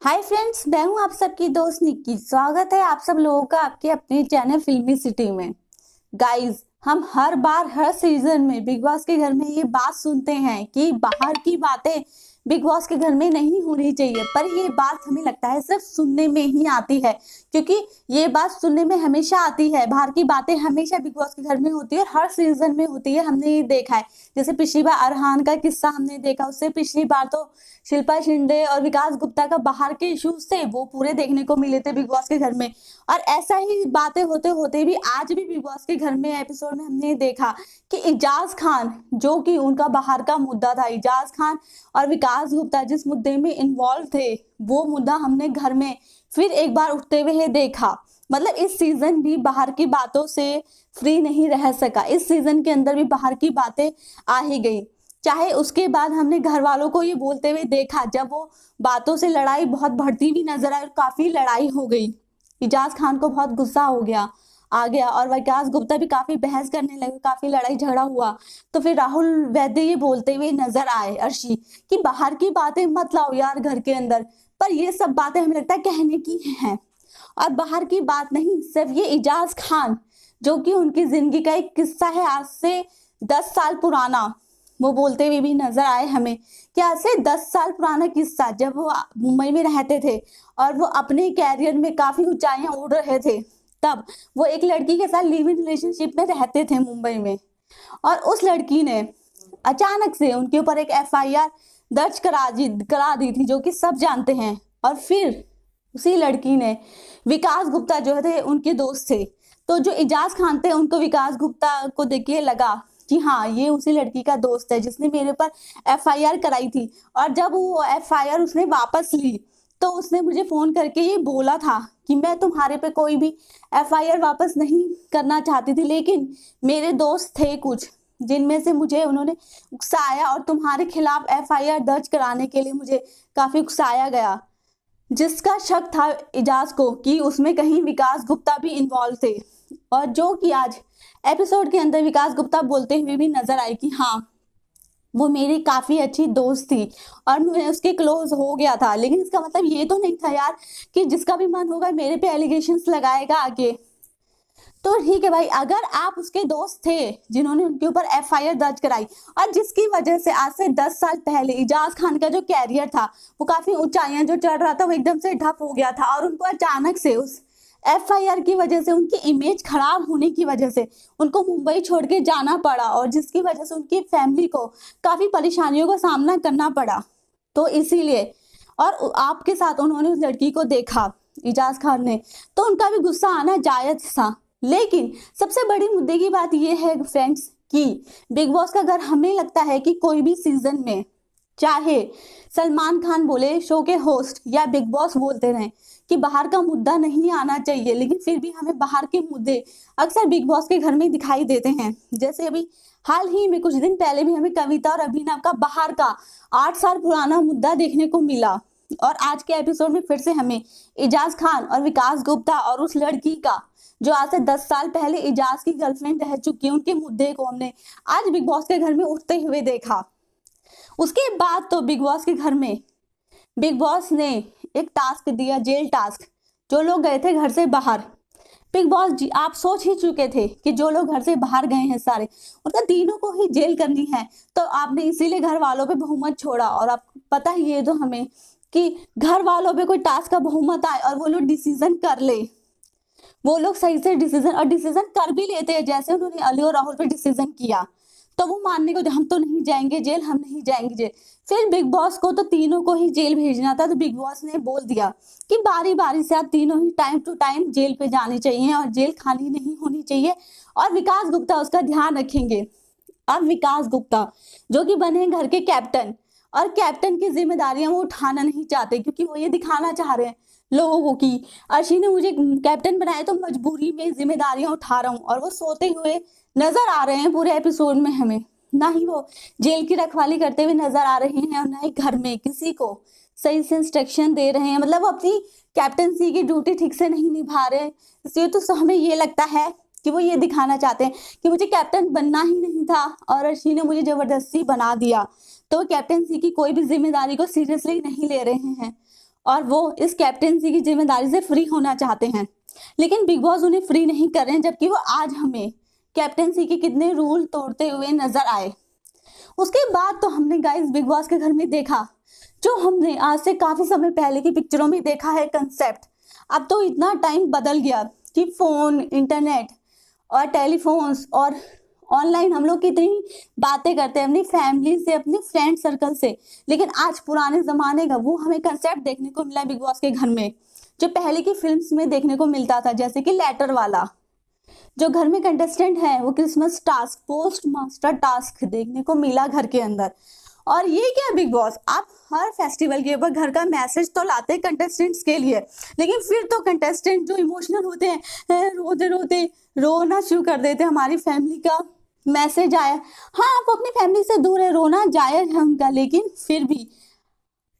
Hi friends, मैं हूं आप सबकी दोस्त निक्की। स्वागत है आप सब लोगों का आपके अपने चैनल फिल्मी सिटी में। गाइस, हम हर बार हर सीजन में बिग बॉस के घर में ये बात सुनते हैं कि बाहर की बातें बिग बॉस के घर में नहीं होनी चाहिए, पर ये बात हमें लगता है सिर्फ सुनने में ही आती है, क्योंकि ये बात सुनने में हमेशा आती है। बाहर की बातें हमेशा बिग बॉस के घर में होती है और हर सीजन में होती है। हमने ये देखा है, जैसे पिछली बार अरहान का किस्सा हमने देखा, उससे पिछली बार तो शिल्पा शिंदे और विकास गुप्ता का बाहर के इश्यूज थे वो पूरे देखने को मिले थे बिग बॉस के घर में। और ऐसा ही बातें होते होते भी आज भी बिग बॉस के घर में एपिसोड में हमने देखा कि इजाज खान, जो कि उनका बाहर का मुद्दा था, इजाज खान और विकास गुप्ता जिस मुद्दे में इन्वॉल्व थे, वो मुद्दा हमने घर में फिर एक बार उठते हुए देखा। मतलब इस सीजन भी बाहर की बातों से फ्री नहीं रह सका। इस सीजन के अंदर भी बाहर की बातें आ ही गई। चाहे उसके बाद हमने घर वालों को ये बोलते हुए देखा, जब वो बातों से लड़ाई बहुत बढ़ती हुई नजर आई और काफी लड़ाई हो गई, इजाज खान को बहुत गुस्सा हो गया आ गया और विकास गुप्ता भी काफी बहस करने लगे, काफी लड़ाई झगड़ा हुआ। तो फिर राहुल वैद्य ये बोलते हुए नजर आए अर्शी कि बाहर की बातें मत लाओ यार घर के अंदर। पर ये सब बातें हमें लगता है कहने की हैं, और बाहर की बात नहीं, सिर्फ ये इजाज खान जो कि उनकी जिंदगी का एक किस्सा है आज से 10 साल पुराना, वो बोलते हुए भी नजर आए हमें कि आज से 10 साल पुराना किस्सा, जब वो मुंबई में रहते थे और वो अपने कैरियर में काफी ऊंचाइयां उड़ रहे थे, तब वो एक लड़की के साथ लिव इन रिलेशनशिप में रहते थे मुंबई में, और उस लड़की ने अचानक से उनके ऊपर एक एफआईआर दर्ज करा दी थी, जो कि सब जानते हैं। और फिर उसी लड़की ने विकास गुप्ता जो थे उनके दोस्त थे, तो जो इजाज खान थे उनको विकास गुप्ता को देख के लगा कि हाँ, ये उसी लड़की का दोस्त है जिसने मेरे पर एफआईआर कराई थी। और जब वो एफआईआर उसने वापस ली तो उसने मुझे फोन करके ये बोला था कि मैं तुम्हारे पे कोई भी एफआईआर वापस नहीं करना चाहती थी, लेकिन मेरे दोस्त थे कुछ जिनमें से मुझे उन्होंने उकसाया और तुम्हारे खिलाफ एफआईआर दर्ज कराने के लिए मुझे काफी उकसाया गया, जिसका शक था इजाज को कि उसमें कहीं विकास गुप्ता भी इन्वॉल्व थे। और जो कि आज एपिसोड के अंदर विकास गुप्ता बोलते हुए भी नजर आए कि हाँ, वो मेरी काफी अच्छी दोस्त थी और मैं उसके क्लोज हो गया था, लेकिन इसका मतलब ये तो नहीं था यार कि जिसका भी मन होगा मेरे पे एलिगेशंस लगाएगा आगे। तो ठीक है भाई, अगर आप उसके दोस्त थे जिन्होंने उनके ऊपर एफआईआर दर्ज कराई और जिसकी वजह से आज से 10 साल पहले इजाज खान का जो कैरियर था, वो काफी ऊंचाइयां जो चढ़ रहा था, वो एकदम से ठप हो गया था, और उनको अचानक से उस एफआईआर की वजह से, उनकी इमेज खराब होने की वजह से उनको मुंबई छोड़ के जाना पड़ा, और जिसकी वजह से उनकी फैमिली को काफी परेशानियों का सामना करना पड़ा। तो इसीलिए, और आपके साथ उन्होंने उस लड़की को देखा इजाज खान ने, तो उनका भी गुस्सा आना जायज था। लेकिन सबसे बड़ी मुद्दे की बात यह है फ्रेंड्स कि बिग बॉस का घर, हमें लगता है कि कोई भी सीजन में, चाहे सलमान खान बोले शो के होस्ट या बिग बॉस बोलते रहे कि बाहर का मुद्दा नहीं आना चाहिए, लेकिन फिर भी हमें बाहर के मुद्दे अक्सर बिग बॉस के घर में दिखाई देते हैं। जैसे अभी हाल ही में कुछ दिन पहले भी हमें कविता और अभिनव का बाहर का 8 साल पुराना मुद्दा देखने को मिला, और आज के एपिसोड में फिर से हमें इजाज खान और विकास गुप्ता और उस लड़की का जो आज से 10 साल पहले इजाज की गर्लफ्रेंड रह चुकी है, उनके मुद्दे को हमने आज बिग बॉस के घर में उठते हुए देखा। उसके बाद तो बिग बॉस के घर में बिग बॉस ने एक टास्क दिया, जेल टास्क। जो लोग गए थे घर से बाहर, बिग बॉस जी आप सोच ही चुके थे कि जो लोग घर से बाहर गए हैं सारे, उनका तीनों को ही जेल करनी है, तो आपने इसीलिए घर वालों पे बहुमत छोड़ा। और आपको पता ही है तो हमें कि घर वालों पे कोई टास्क का बहुमत आए और वो लोग डिसीजन कर ले, वो लोग सही से डिसीजन कर भी लेते हैं, जैसे उन्होंने अली और राहुल पे डिसीजन किया, तो वो मानने को हम तो नहीं जाएंगे जेल, हम नहीं जाएंगे जेल। फिर बिग बॉस को तो तीनों को ही जेल भेजना था, तो बिग बॉस ने बोल दिया कि बारी बारी से आप तीनों ही टाइम टू टाइम जेल पे जाने चाहिए और जेल खाली नहीं होनी चाहिए, और विकास गुप्ता उसका ध्यान रखेंगे। अब विकास गुप्ता जो कि बने घर के कैप्टन, और कैप्टन की जिम्मेदारियां वो उठाना नहीं चाहते, क्योंकि वो ये दिखाना चाह रहे हैं लोगों को कि अर्शी ने मुझे कैप्टन बनाया तो मजबूरी में जिम्मेदारियां उठा रहा हूँ, और वो सोते हुए नजर आ रहे हैं पूरे एपिसोड में हमें। ना ही वो जेल की रखवाली करते हुए नजर आ रहे हैं और ना ही घर में किसी को सही से इंस्ट्रक्शन दे रहे हैं, मतलब वो अपनी कैप्टनसी की ड्यूटी ठीक से नहीं निभा रहे। इसलिए तो हमें ये लगता है कि वो ये दिखाना चाहते हैं कि मुझे कैप्टन बनना ही नहीं था और अर्शी ने मुझे जबरदस्ती बना दिया, तो कैप्टनसी की कोई भी जिम्मेदारी को सीरियसली नहीं ले रहे हैं। और वो इस कैप्टेंसी की जिम्मेदारी से फ्री होना चाहते हैं, लेकिन बिग बॉस उन्हें फ्री नहीं कर रहे हैं, जबकि वो आज हमें कैप्टेंसी के कितने रूल तोड़ते हुए नजर आए। उसके बाद तो हमने गाइस बिग बॉस के घर में देखा जो हमने आज से काफी समय पहले की पिक्चरों में देखा है कंसेप्ट। अब तो इतना टाइम बदल गया कि फोन, इंटरनेट और टेलीफोन्स और ऑनलाइन हम लोग कितनी बातें करते हैं अपनी फैमिली से, अपने फ्रेंड सर्कल से, लेकिन आज पुराने जमाने का वो हमें कंसेप्ट देखने को मिला बिग बॉस के घर में, जो पहले की फिल्म्स में देखने को मिलता था, जैसे कि लेटर वाला। जो घर में कंटेस्टेंट है वो Christmas task, post master task देखने को मिला घर के अंदर। और ये क्या बिग बॉस, आप हर फेस्टिवल के ऊपर घर का मैसेज तो लाते हैं कंटेस्टेंट्स के लिए, लेकिन फिर तो कंटेस्टेंट जो इमोशनल होते हैं रोते रोते रोना शुरू कर देते हैं। हमारी फैमिली का मैसेज आया, हाँ आप अपनी फैमिली से दूर है, रोना जायज है उनका, लेकिन फिर भी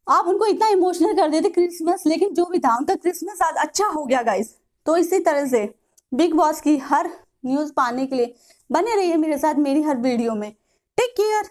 आप उनको इतना इमोशनल कर देते क्रिसमस, लेकिन जो भी था उनका क्रिसमस आज अच्छा हो गया गाइस। तो इसी तरह से बिग बॉस की हर न्यूज पाने के लिए बने रहिए मेरे साथ मेरी हर वीडियो में। Take care.